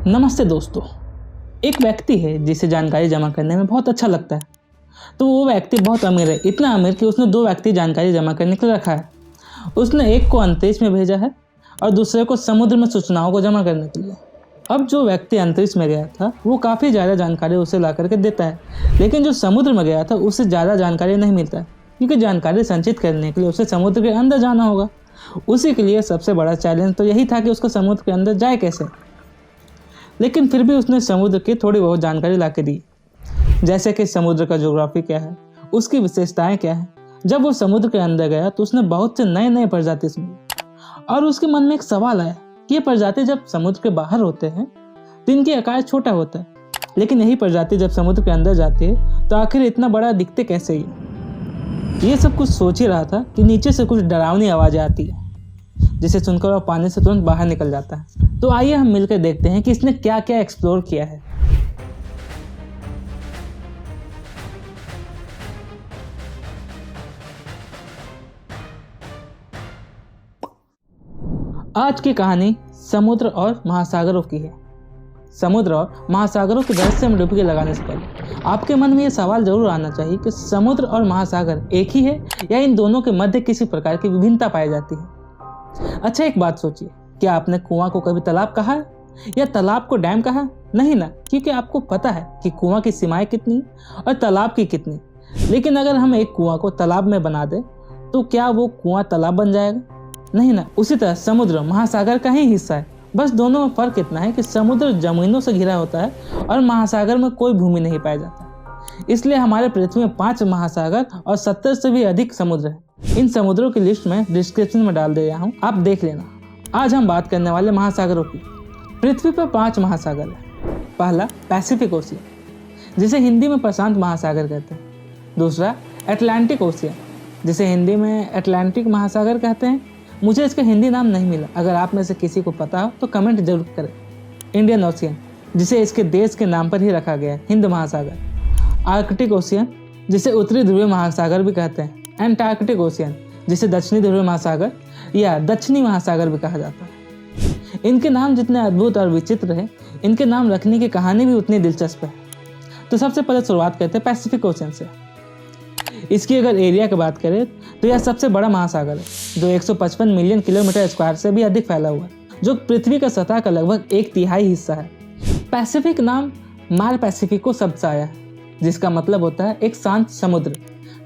नमस्ते दोस्तों। एक व्यक्ति है जिसे जानकारी जमा करने में बहुत अच्छा लगता है। तो वो व्यक्ति बहुत अमीर है, इतना अमीर कि उसने दो व्यक्ति जानकारी जमा करने के लिए रखा है। उसने एक को अंतरिक्ष में भेजा है और दूसरे को समुद्र में सूचनाओं को जमा करने के लिए। अब जो व्यक्ति अंतरिक्ष में गया था वो काफ़ी ज़्यादा जानकारी उसे ला करके देता है, लेकिन जो समुद्र में गया था उससे ज़्यादा जानकारी नहीं मिलता है, क्योंकि जानकारी संचित करने के लिए उसे समुद्र के अंदर जाना होगा। उसी के लिए सबसे बड़ा चैलेंज तो यही था कि उसको समुद्र के अंदर जाए कैसे। लेकिन फिर भी उसने समुद्र की थोड़ी बहुत जानकारी ला के दी, जैसे कि समुद्र का ज्योग्राफी क्या है, उसकी विशेषताएं क्या है। जब वो समुद्र के अंदर गया तो उसने बहुत से नए नए प्रजाति सुनी और उसके मन में एक सवाल आया कि ये प्रजाति जब समुद्र के बाहर होते हैं तो इनकी आकार छोटा होता है, लेकिन यही प्रजाति जब समुद्र के अंदर जाती है तो आखिर इतना बड़ा दिखते कैसे ही। ये सब कुछ सोच ही रहा था कि नीचे से कुछ डरावनी आवाज़ें आती है, जिसे सुनकर वह पानी से तुरंत बाहर निकल जाता है। तो आइए हम मिलकर देखते हैं कि इसने क्या क्या एक्सप्लोर किया है। आज की कहानी समुद्र और महासागरों की है। समुद्र और महासागरों के रहस्य में डुबकी लगाने से पहले आपके मन में यह सवाल जरूर आना चाहिए कि समुद्र और महासागर एक ही है या इन दोनों के मध्य किसी प्रकार की विभिन्नता पाई जाती है। अच्छा, एक बात सोचिए, क्या आपने कुआं को कभी तालाब कहा है या तालाब को डैम कहा? नहीं ना, क्योंकि आपको पता है कि कुआं की सीमाएं कितनी और तालाब की कितनी। लेकिन अगर हम एक कुआं को तालाब में बना दें तो क्या वो कुआं तालाब बन जाएगा? नहीं ना। उसी तरह समुद्र महासागर का ही हिस्सा है, बस दोनों में फर्क इतना है कि समुद्र जमीनों से घिरा होता है और महासागर में कोई भूमि नहीं पाया जाता। इसलिए हमारे पृथ्वी में 5 महासागर और 70 से भी अधिक समुद्र है। इन समुद्रों की लिस्ट में डिस्क्रिप्शन में डाल दे रहा हूँ, आप देख लेना। आज हम बात करने वाले महासागरों की। पृथ्वी पर 5 महासागर है। पहला पैसिफिक ओशियन, जिसे हिंदी में प्रशांत महासागर कहते हैं। दूसरा अटलांटिक ओशियन, जिसे हिंदी में अटलांटिक महासागर कहते हैं। मुझे इसका हिंदी नाम नहीं मिला, अगर आप में से किसी को पता हो तो कमेंट जरूर करें। इंडियन ओशियन, जिसे इसके देश के नाम पर ही रखा गया है, हिंद महासागर। आर्कटिक ओशियन, जिसे उत्तरी ध्रुवीय महासागर भी कहते हैं। एंटार्कटिक ओशियन, जिसे दक्षिणी ध्रुवीय महासागर या दक्षिणी महासागर भी कहा जाता है। इनके नाम जितने अद्भुत और विचित्र हैं, इनके नाम रखने की कहानी भी उतनी दिलचस्प है। तो सबसे पहले शुरुआत करते हैं पैसिफिक ओशियन से। इसकी अगर एरिया की बात करें तो यह सबसे बड़ा महासागर है, जो 155 मिलियन किलोमीटर स्क्वायर से भी अधिक फैला हुआ है, जो पृथ्वी का सतह का लगभग 1/3 हिस्सा है। पैसिफिक नाम मार पैसिफिको शब्द से आया है, जिसका मतलब होता है एक शांत समुद्र।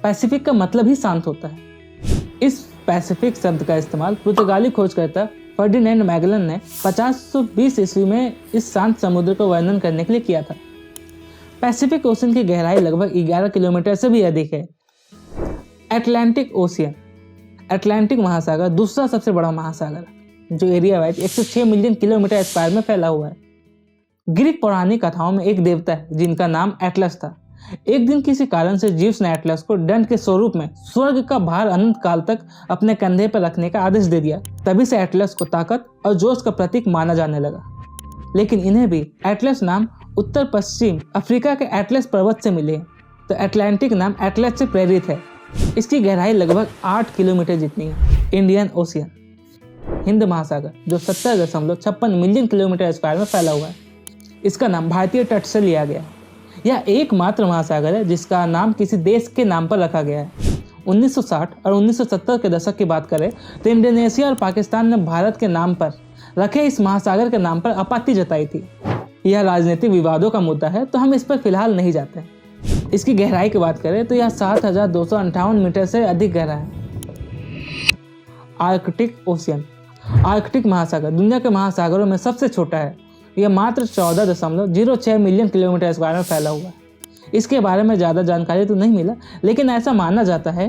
पैसिफिक का मतलब ही शांत होता है। इस पैसिफिक शब्द का इस्तेमाल पुर्तगाली खोजकर्ता फर्डिनेंड मैगलन ने 1520 ईस्वी में इस शांत समुद्र को वर्णन करने के लिए किया था। पैसिफिक ओशियन की गहराई लगभग 11 किलोमीटर से भी अधिक है। अटलांटिक ओशियन, अटलांटिक महासागर दूसरा सबसे बड़ा महासागर है, जो area wise 106 million kilometre square में फैला हुआ है। ग्रीक पौराणिक कथाओं में एक देवता है जिनका नाम एटलस था। एक दिन किसी कारण से जीव्स ने एटलस को दंड के स्वरूप में स्वर्ग का भार अनंत काल तक अपने कंधे पर रखने का आदेश दे दिया। तभी से एटलस को ताकत और जोश का प्रतीक माना जाने लगा। लेकिन इन्हें भी एटलस नाम उत्तर पश्चिम अफ्रीका के एटलस पर्वत से मिले, तो अटलांटिक नाम एटलस से प्रेरित है। इसकी गहराई लगभग 8 किलोमीटर जितनी है। इंडियन ओशियन, हिंद महासागर, जो 70.56 मिलियन किलोमीटर स्क्वायर में फैला हुआ है। इसका नाम भारतीय तट से लिया गया है। यह एकमात्र महासागर है जिसका नाम किसी देश के नाम पर रखा गया है। 1960 और 1970 के दशक की बात करें तो इंडोनेशिया और पाकिस्तान ने भारत के नाम पर रखे इस महासागर के नाम पर आपत्ति जताई थी। यह राजनीतिक विवादों का मुद्दा है, तो हम इस पर फिलहाल नहीं जाते। इसकी गहराई की बात करें तो यह 7258 मीटर से अधिक गहरा है। आर्कटिक ओशियन, आर्कटिक महासागर दुनिया के महासागरों में सबसे छोटा है। यह मात्र 14.06 मिलियन किलोमीटर स्क्वायर में फैला हुआ है। इसके बारे में ज़्यादा जानकारी तो नहीं मिला, लेकिन ऐसा माना जाता है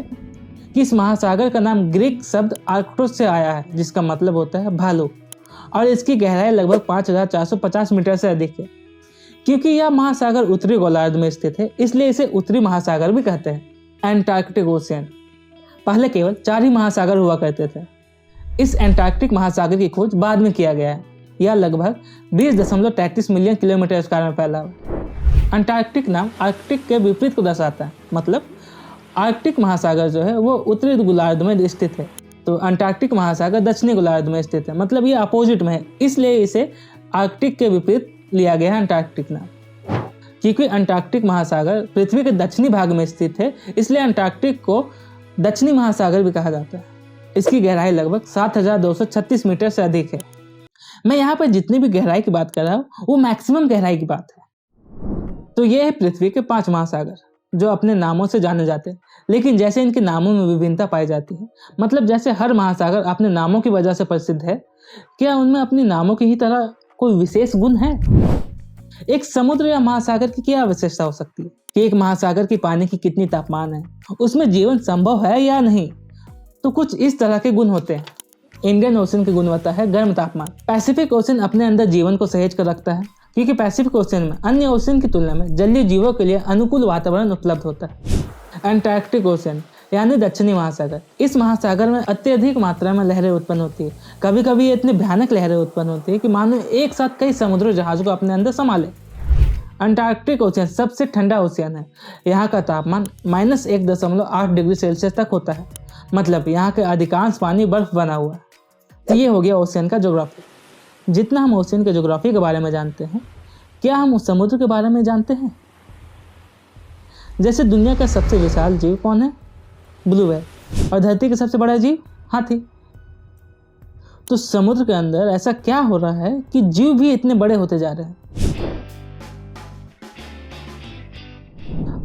कि इस महासागर का नाम ग्रीक शब्द आर्क्टोस से आया है, जिसका मतलब होता है भालू, और इसकी गहराई लगभग 5450 मीटर से अधिक है। क्योंकि यह महासागर उत्तरी गोलार्ध में स्थित है, इसलिए इसे उत्तरी महासागर भी कहते हैं। एंटार्कटिक ओशियन, पहले केवल 4 ही महासागर हुआ करते थे। इस एंटार्कटिक महासागर की खोज बाद में किया गया है। यह लगभग 20.33 मिलियन किलोमीटर स्क्वायर में फैला हुआ। अंटार्कटिक नाम आर्कटिक के विपरीत को दर्शाता है, मतलब आर्कटिक महासागर जो है वो उत्तरी गोलार्ध में स्थित है, तो अंटार्कटिक महासागर दक्षिणी गोलार्ध में स्थित है, मतलब ये अपोजिट में है, इसलिए इसे आर्कटिक के विपरीत लिया गया है अंटार्कटिक नाम। क्योंकि अंटार्कटिक महासागर पृथ्वी के दक्षिणी भाग में स्थित है, इसलिए अंटार्कटिक को दक्षिणी महासागर भी कहा जाता है। इसकी गहराई लगभग 7,236 मीटर से अधिक है। मैं यहाँ पर जितनी भी गहराई की बात कर रहा हूँ वो मैक्सिमम गहराई की बात है। तो ये है पृथ्वी के 5 महासागर जो अपने नामों से जाने जाते हैं, लेकिन जैसे इनके नामों में विभिन्नता पाई जाती है, मतलब जैसे हर महासागर अपने नामों की वजह से प्रसिद्ध है, क्या उनमें अपने नामों की ही तरह कोई विशेष गुण है? एक समुद्र या महासागर की क्या विशेषता हो सकती है कि एक महासागर की पानी की कितनी तापमान है, उसमें जीवन संभव है या नहीं? तो कुछ इस तरह के गुण होते हैं। इंडियन ओशन की गुणवत्ता है गर्म तापमान। पैसिफिक ओशन अपने अंदर जीवन को सहेज कर रखता है, क्योंकि पैसिफिक ओशन में अन्य ओशन की तुलना में जलीय जीवों के लिए अनुकूल वातावरण उपलब्ध होता है। अंटार्कटिक ओशन यानी दक्षिणी महासागर, इस महासागर में अत्यधिक मात्रा में लहरें उत्पन्न होती है। कभी कभी ये इतनी भयानक लहरें उत्पन्न होती है कि मानो एक साथ कई समुद्री जहाज़ों को अपने अंदर संभाले। अंटार्कटिक ओशन सबसे ठंडा ओशियन है। यहाँ का तापमान -1.8 डिग्री सेल्सियस तक होता है, मतलब यहाँ के अधिकांश पानी बर्फ बना हुआ है। तो ये हो गया ओशियन का ज्योग्राफी। जितना हम ओशियन के ज्योग्राफी के बारे में जानते हैं, क्या हम उस समुद्र के बारे में जानते हैं? जैसे दुनिया का सबसे विशाल जीव कौन है? Blue whale. और धरती का सबसे बड़ा जीव? हाथी। तो समुद्र के अंदर ऐसा क्या हो रहा है कि जीव भी इतने बड़े होते जा रहे हैं?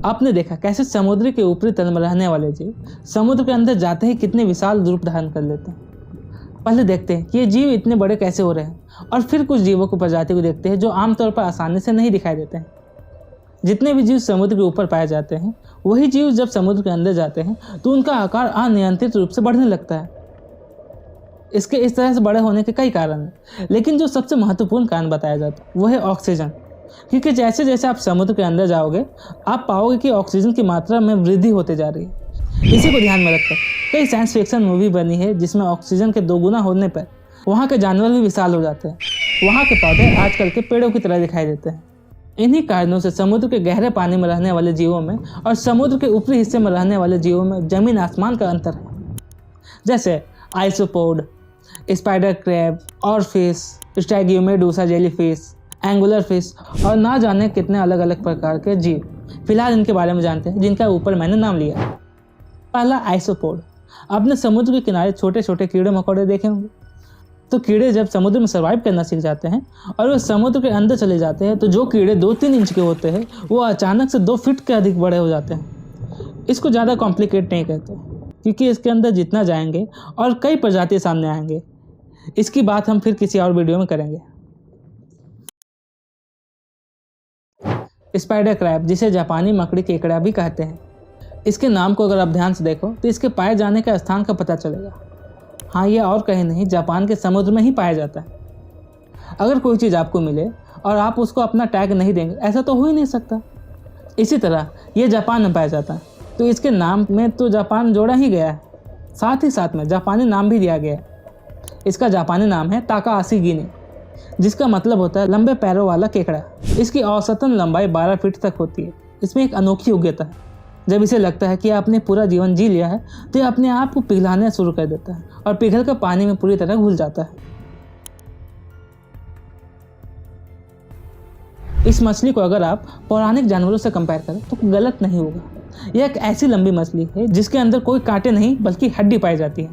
आपने देखा कैसे समुद्र के ऊपरी तल में रहने वाले जीव समुद्र के अंदर जाते ही कितने विशाल रूप धारण कर लेते हैं। पहले देखते हैं कि ये जीव इतने बड़े कैसे हो रहे हैं, और फिर कुछ जीवों को प्रजाति को देखते हैं जो आमतौर पर आसानी से नहीं दिखाई देते हैं। जितने भी जीव समुद्र के ऊपर पाए जाते हैं, वही जीव जब समुद्र के अंदर जाते हैं तो उनका आकार अनियंत्रित रूप से बढ़ने लगता है। इसके इस तरह से बड़े होने के कई कारण हैं, लेकिन जो सबसे महत्वपूर्ण कारण बताया जाता है वो है ऑक्सीजन। क्योंकि जैसे जैसे आप समुद्र के अंदर जाओगे, आप पाओगे कि ऑक्सीजन की मात्रा में वृद्धि होते जा रही है। इसी को ध्यान में रखकर कई साइंस फिक्शन मूवी बनी है जिसमें ऑक्सीजन के 2 गुना होने पर वहाँ के जानवर भी विशाल हो जाते हैं। वहाँ के पौधे आजकल के पेड़ों की तरह दिखाई देते हैं। इन्हीं कारणों से समुद्र के गहरे पानी में रहने वाले जीवों में और समुद्र के ऊपरी हिस्से में रहने वाले जीवों में जमीन आसमान का अंतर है। जैसे isopod, spider crab, oarfish, stygiomedusa jellyfish, angler fish और ना जाने कितने अलग अलग प्रकार के जीव। फिलहाल इनके बारे में जानते हैं जिनका ऊपर मैंने नाम लिया। पहला आइसोपोड। आपने समुद्र के किनारे छोटे छोटे कीड़े मकोड़े देखे होंगे। तो कीड़े जब समुद्र में सर्वाइव करना सीख जाते हैं और वे समुद्र के अंदर चले जाते हैं, तो जो कीड़े 2-3 इंच के होते हैं वो अचानक से 2 फीट के अधिक बड़े हो जाते हैं। इसको ज़्यादा कॉम्प्लिकेट नहीं कहते, क्योंकि इसके अंदर जितना जाएंगे और कई प्रजातियाँ सामने आएंगे। इसकी बात हम फिर किसी और वीडियो में करेंगे। स्पाइडर क्रैब, जिसे जापानी मकड़ी केकड़ा भी कहते हैं, इसके नाम को अगर आप ध्यान से देखो तो इसके पाए जाने का स्थान का पता चलेगा। हाँ, ये और कहीं नहीं, जापान के समुद्र में ही पाया जाता है। अगर कोई चीज़ आपको मिले और आप उसको अपना टैग नहीं देंगे, ऐसा तो हो ही नहीं सकता। इसी तरह ये जापान में पाया जाता है, तो इसके नाम में तो जापान जोड़ा ही गया है, साथ ही साथ में जापानी नाम भी दिया गया है। इसका जापानी नाम है ताकाहाशी गिनी, जिसका मतलब होता है लंबे पैरों वाला केकड़ा। इसकी औसतन लंबाई 12 फीट तक होती है। इसमें एक अनोखी योग्यता है, जब इसे लगता है कि आपने पूरा जीवन जी लिया है तो ये अपने आप को पिघलाना शुरू कर देता है और पिघल कर पानी में पूरी तरह घुल जाता है। इस मछली को अगर आप पौराणिक जानवरों से कंपेयर करें तो गलत नहीं होगा। यह एक ऐसी लंबी मछली है जिसके अंदर कोई कांटे नहीं बल्कि हड्डी पाई जाती है।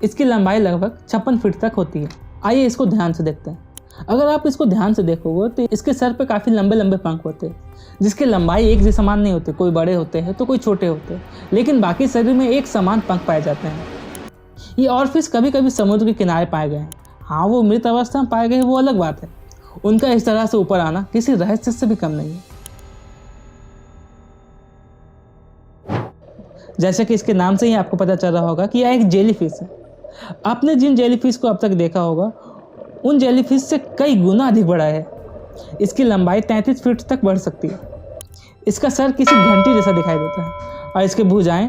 इसकी लंबाई लगभग 56 फीट तक होती है। आइए इसको ध्यान से देखते हैं। अगर आप इसको ध्यान से देखोगे तो इसके सर पे काफ़ी लंबे लंबे पंख होते हैं, जिसकी लंबाई एक जैसे समान नहीं होती। कोई बड़े होते हैं तो कोई छोटे होते हैं, लेकिन बाकी शरीर में एक समान पंख पाए जाते हैं। ये ऑरफिश कभी कभी समुद्र के किनारे पाए गए हैं। हाँ, वो मृत अवस्था में पाए गए वो अलग बात है। उनका इस तरह से ऊपर आना किसी रहस्य से भी कम नहीं है। जैसे कि इसके नाम से ही आपको पता चल रहा होगा कि यह एक जेलीफिश है। आपने जिन जेलीफिश को अब तक देखा होगा उन जेलीफिश से कई गुना अधिक बड़ा है। इसकी लंबाई 33 फीट तक बढ़ सकती है। इसका सर किसी घंटी जैसा दिखाई देता है और इसके भुजाएं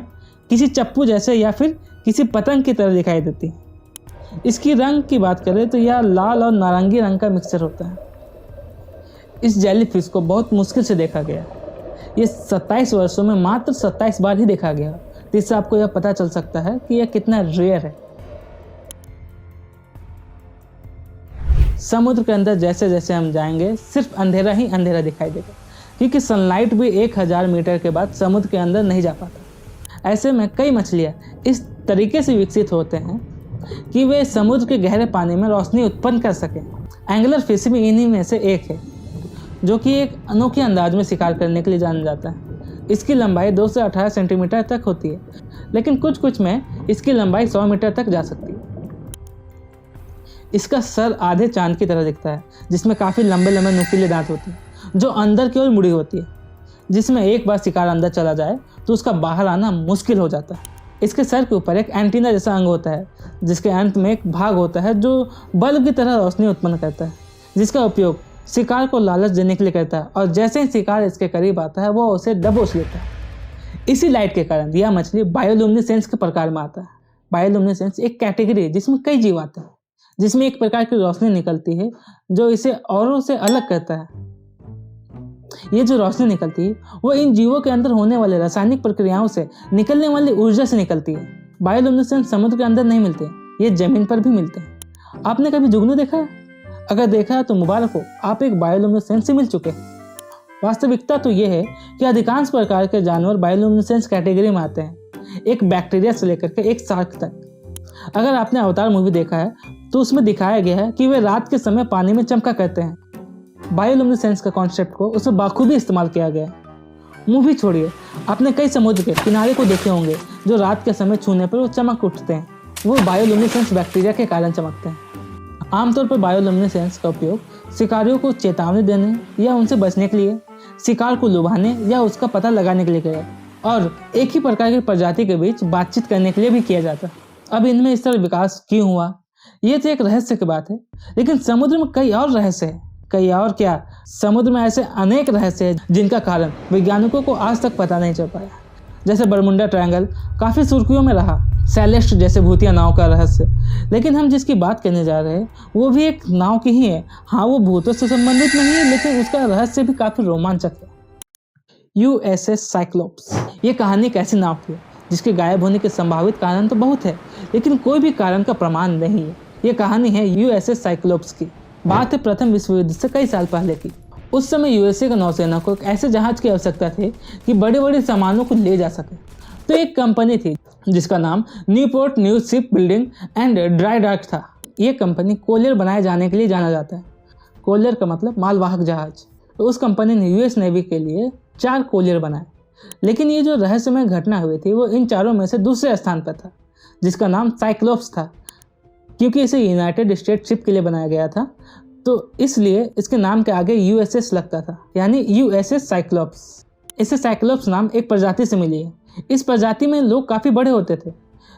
किसी चप्पू जैसे या फिर किसी पतंग की तरह दिखाई देती है। इसकी रंग की बात करें तो यह लाल और नारंगी रंग का मिक्सचर होता है। इस जेलीफिश को बहुत मुश्किल से देखा गया। ये 27 वर्षों में मात्र 27 बार ही देखा गया, जिससे आपको यह पता चल सकता है कि यह कितना रेयर है। समुद्र के अंदर जैसे जैसे हम जाएंगे सिर्फ अंधेरा ही अंधेरा दिखाई देगा, क्योंकि सनलाइट भी 1000 मीटर के बाद समुद्र के अंदर नहीं जा पाता। ऐसे में कई मछलियाँ इस तरीके से विकसित होते हैं कि वे समुद्र के गहरे पानी में रोशनी उत्पन्न कर सकें। एंगलर फिश भी इन्हीं में से एक है, जो कि एक अनोखे अंदाज में शिकार करने के लिए जाना जाता है। इसकी लंबाई 2 से 18 सेंटीमीटर तक होती है, लेकिन कुछ में इसकी लंबाई 100 मीटर तक जा सकती है। इसका सर आधे चांद की तरह दिखता है, जिसमें काफ़ी लंबे लंबे नुकीले दांत होते हैं जो अंदर की ओर मुड़ी होती है, जिसमें एक बार शिकार अंदर चला जाए तो उसका बाहर आना मुश्किल हो जाता है। इसके सर के ऊपर एक एंटीना जैसा अंग होता है, जिसके अंत में एक भाग होता है जो बल्ब की तरह रोशनी उत्पन्न करता है, जिसका उपयोग शिकार को लालच देने के लिए करता है, और जैसे ही शिकार इसके करीब आता है वो उसे दबोच लेता है। इसी लाइट के कारण यह मछली बायोलुमिनेसेंस के प्रकार में आता है। बायोलुमिनेसेंस एक कैटेगरी है जिसमें कई जीव आते हैं, जिसमें एक प्रकार की रोशनी निकलती है जो इसे औरों से अलग करता है। ये जो रोशनी निकलती है वो इन जीवों के अंदर होने वाले रासायनिक प्रक्रियाओं से निकलने वाली ऊर्जा से निकलती है। बायोलुमिनेसेंस समुद्र के अंदर नहीं मिलते, ये जमीन पर भी मिलते हैं। आपने कभी जुगनू देखा है? अगर देखा है तो मुबारक हो, आप एक बायोलुमिनेसेंस से मिल चुके हैं। वास्तविकता तो ये है कि अधिकांश प्रकार के जानवर बायोलुमिनेसेंस कैटेगरी में आते हैं, एक बैक्टीरिया से लेकर के एक शार्क तक। अगर आपने अवतार मूवी देखा है तो उसमें दिखाया गया है कि वे रात के समय पानी में चमका करते हैं। बायोलुमिनेसेंस का कॉन्सेप्ट को उसमें बाखूबी इस्तेमाल किया गया है। मूवी छोड़िए, आपने कई समुद्र के किनारे को देखे होंगे जो रात के समय छूने पर वो चमक उठते हैं। वो बायोलुमिनेसेंस बैक्टीरिया के कारण चमकते हैं। आमतौर पर बायोलुमिनेसेंस का उपयोग शिकारियों को चेतावनी देने या उनसे बचने के लिए, शिकार को लुभाने या उसका पता लगाने के लिए किया, और एक ही प्रकार की प्रजाति के बीच बातचीत करने के लिए भी किया जाता है। अब इनमें इस तरह विकास क्यों हुआ, ये तो एक रहस्य की बात है, लेकिन समुद्र में कई और रहस्य हैं। कई और क्या, समुद्र में ऐसे अनेक रहस्य हैं जिनका कारण वैज्ञानिकों को आज तक पता नहीं चल पाया। जैसे बरमुंडा ट्रायंगल काफ़ी सुर्खियों में रहा, सेलेस्ट जैसे भूतिया नाव का रहस्य। लेकिन हम जिसकी बात करने जा रहे हैं वो भी एक नाव की ही है। हाँ, वो भूतों से संबंधित नहीं है, लेकिन उसका रहस्य भी काफ़ी रोमांचक है। USS cyclops. ये कहानी एक ऐसी नाव की है जिसके गायब होने के संभावित कारण तो बहुत है, लेकिन कोई भी कारण का प्रमाण नहीं है। ये कहानी है USS साइक्लोप्स की। बात है प्रथम विश्व युद्ध से कई साल पहले की। उस समय यूएसए का नौसेना को एक ऐसे जहाज की आवश्यकता थी कि बड़े बड़े सामानों को ले जा सके। तो एक कंपनी थी जिसका नाम Newport new ship building and dry dock था। ये कंपनी कोलियर बनाए जाने के लिए जाना जाता है। कोलियर का मतलब मालवाहक जहाज। तो उस कंपनी ने यूएस नेवी के लिए 4 कोलियर बनाए, लेकिन ये जो रहस्यमय घटना हुई थी वो इन चारों में से दूसरे स्थान पर था, जिसका नाम साइक्लोप्स था। क्योंकि इसे यूनाइटेड स्टेट शिप के लिए बनाया गया था, तो इसलिए इसके नाम के आगे USS लगता था, यानी USS साइक्लोप्स। इसे साइक्लोप्स नाम एक प्रजाति से मिली है। इस प्रजाति में लोग काफ़ी बड़े होते थे,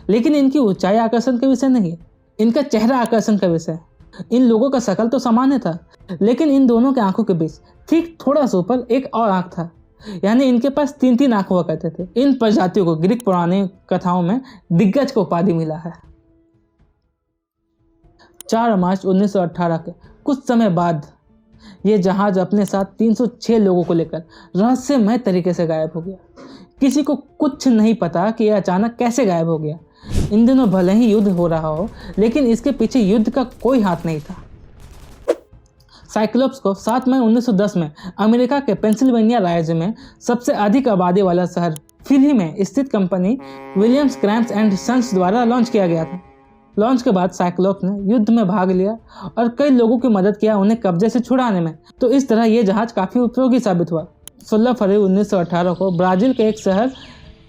लेकिन इनकी ऊंचाई आकर्षण का विषय नहीं है, इनका चेहरा आकर्षण का विषय है। इन लोगों का शक्ल तो सामान्य था, लेकिन इन दोनों के आंखों के बीच ठीक थोड़ा सा ऊपर एक और आंख था, यानी इनके पास 3-3 आंख हुआ करते थे। इन प्रजातियों को ग्रीक पुरानी कथाओं में दिग्गज का उपाधि मिला है। 4 मार्च 1918 के कुछ समय बाद ये जहाज अपने साथ 306 लोगों को लेकर रहस्यमय तरीके से गायब हो गया। किसी को कुछ नहीं पता कि यह अचानक कैसे गायब हो गया। इन दिनों भले ही युद्ध हो रहा हो, लेकिन इसके पीछे युद्ध का कोई हाथ नहीं था। साइक्लोप्स को 7 मई 1910 में अमेरिका के पेंसिल्वेनिया राज्य में सबसे अधिक आबादी वाला शहर फिली में स्थित company Williams Cramps and sons द्वारा लॉन्च किया गया था। लॉन्च के बाद साइक्लोप्स ने युद्ध में भाग लिया और कई लोगों की मदद किया उन्हें कब्जे से छुड़ाने में। तो इस तरह ये जहाज काफ़ी उपयोगी साबित हुआ। 16 फरवरी 1918 को ब्राज़ील के एक शहर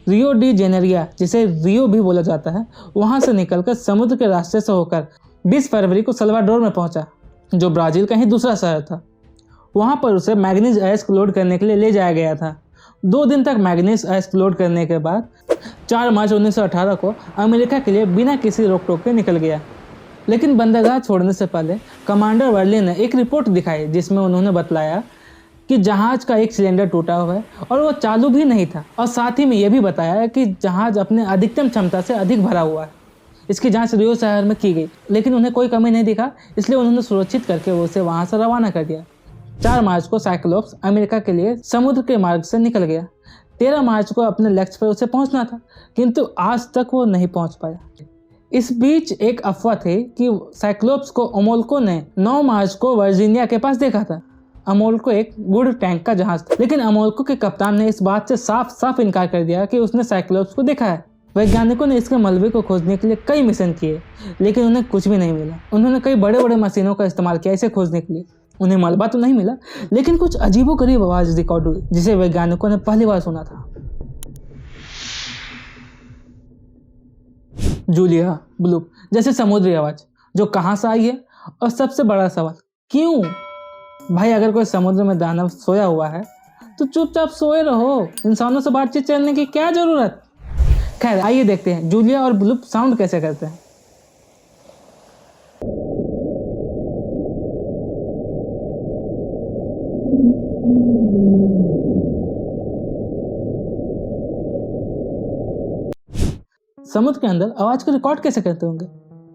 रियो डी जेनेरिया, जिसे रियो भी बोला जाता है, वहाँ से निकलकर समुद्र के रास्ते से होकर 20 फरवरी को सल्वाडोर में पहुँचा, जो ब्राज़ील का ही दूसरा शहर था। वहाँ पर उसे मैग्नीज अयस्क लोड करने के लिए ले जाया गया था। 2 दिन तक मैग्नीज अयस्क लोड करने के बाद 4 मार्च 1918 को अमेरिका के लिए बिना किसी रोक टोक के निकल गया। लेकिन बंदरगाह छोड़ने से पहले कमांडर वर्ली ने एक रिपोर्ट दिखाई, जिसमें उन्होंने बतलाया कि जहाज़ का एक सिलेंडर टूटा हुआ है और वो चालू भी नहीं था, और साथ ही में यह भी बताया कि जहाज़ अपने अधिकतम क्षमता से अधिक भरा हुआ है। इसकी जांच रियो शहर में की गई, लेकिन उन्हें कोई कमी नहीं दिखा, इसलिए उन्होंने सुरक्षित करके उसे वहाँ से रवाना कर दिया। 4 मार्च को साइक्लोप्स अमेरिका के लिए समुद्र के मार्ग से निकल गया। 13 मार्च को अपने लक्ष्य पर उसे पहुंचना था, किंतु आज तक वो नहीं पहुंच पाया। इस बीच एक अफवाह थी कि साइक्लोप्स को अमोल्को ने 9 मार्च को वर्जीनिया के पास देखा था। अमोल्को एक गुड टैंक का जहाज था, लेकिन अमोल्को के कप्तान ने इस बात से साफ साफ इनकार कर दिया कि उसने साइक्लोप्स को देखा है। वैज्ञानिकों ने इसके मलबे को खोजने के लिए कई मिशन किए, लेकिन उन्हें कुछ भी नहीं मिला। उन्होंने कई बड़े बड़े मशीनों का इस्तेमाल किया इसे खोजने के लिए। उन्हें मलबा तो नहीं मिला, लेकिन कुछ अजीबोगरीब आवाज़ रिकॉर्ड हुई जिसे वैज्ञानिकों ने पहली बार सुना था। जूलिया, ब्लूप जैसे समुद्री आवाज़ जो कहाँ से आई है, और सबसे बड़ा सवाल क्यों? भाई, अगर कोई समुद्र में दानव सोया हुआ है तो चुपचाप सोए रहो, इंसानों से बातचीत करने की क्या जरूरत। खैर, आइए देखते हैं जूलिया और ब्लूप साउंड कैसे करते हैं। समुद्र के अंदर आवाज को रिकॉर्ड कैसे करते होंगे?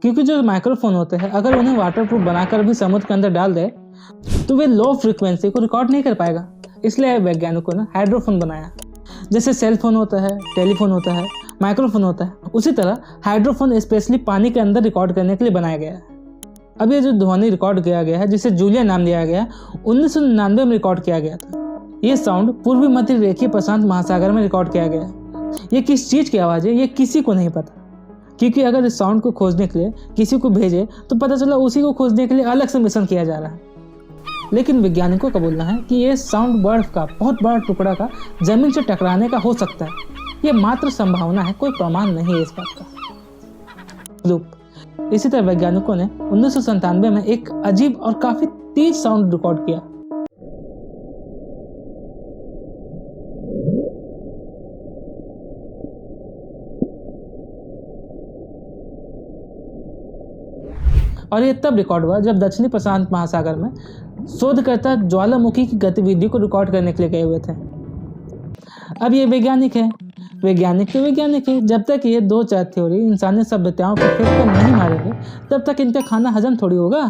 क्योंकि जो माइक्रोफोन होते हैं, अगर उन्हें वाटरप्रूफ बनाकर भी समुद्र के अंदर डाल दे तो वे लो फ्रीक्वेंसी को रिकॉर्ड नहीं कर पाएगा। इसलिए वैज्ञानिकों ने हाइड्रोफोन बनाया। जैसे सेलफोन होता है, टेलीफोन होता है, माइक्रोफोन होता है, उसी तरह हाइड्रोफोन स्पेशली पानी के अंदर रिकॉर्ड करने के लिए बनाया गया है। अब ये जो ध्वनि रिकॉर्ड किया गया है, जिसे जूलिया नाम दिया गया, 1999 में रिकॉर्ड किया गया था। ये साउंड पूर्वी मध्य रेखीय प्रशांत महासागर में रिकॉर्ड किया गया है। ये किस चीज़ की आवाज़ है ये किसी को नहीं पता, क्योंकि अगर इस साउंड को खोजने के लिए किसी को भेजे तो पता चला उसी को खोजने के लिए अलग से मिशन किया जा रहा है। लेकिन वैज्ञानिकों का बोलना है कि ये साउंड बर्फ का बहुत बड़ा टुकड़ा का जमीन से टकराने का हो सकता है। ये मात्र संभावना है, कोई प्रमाण नहीं है इस बात का। लूप। इसी तरह वैज्ञानिकों ने 1997 में एक अजीब और काफी तेज साउंड रिकॉर्ड किया। और ये तब रिकॉर्ड हुआ जब दक्षिणी प्रशांत महासागर में शोधकर्ता ज्वालामुखी की गतिविधि को रिकॉर्ड करने के लिए गए हुए थे। अब ये वैज्ञानिक है, वैज्ञानिक तो वैज्ञानिक है। जब तक ये 2-4 थ्योरी इंसानी सभ्यताओं को फेंक कर नहीं मारेंगे, तब तक इनका खाना हजम थोड़ी होगा।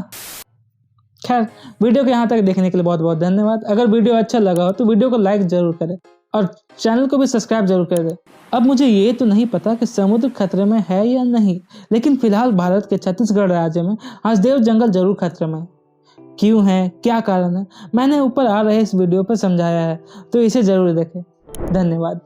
खैर, वीडियो को यहाँ तक देखने के लिए बहुत बहुत धन्यवाद। अगर वीडियो अच्छा लगा हो तो वीडियो को लाइक जरूर करें और चैनल को भी सब्सक्राइब जरूर कर दें। अब मुझे ये तो नहीं पता कि समुद्र खतरे में है या नहीं, लेकिन फिलहाल भारत के छत्तीसगढ़ राज्य में हंसदेव जंगल जरूर खतरे में। क्यों है, क्या कारण है, मैंने ऊपर आ रहे इस वीडियो पर समझाया है, तो इसे जरूर देखें। धन्यवाद।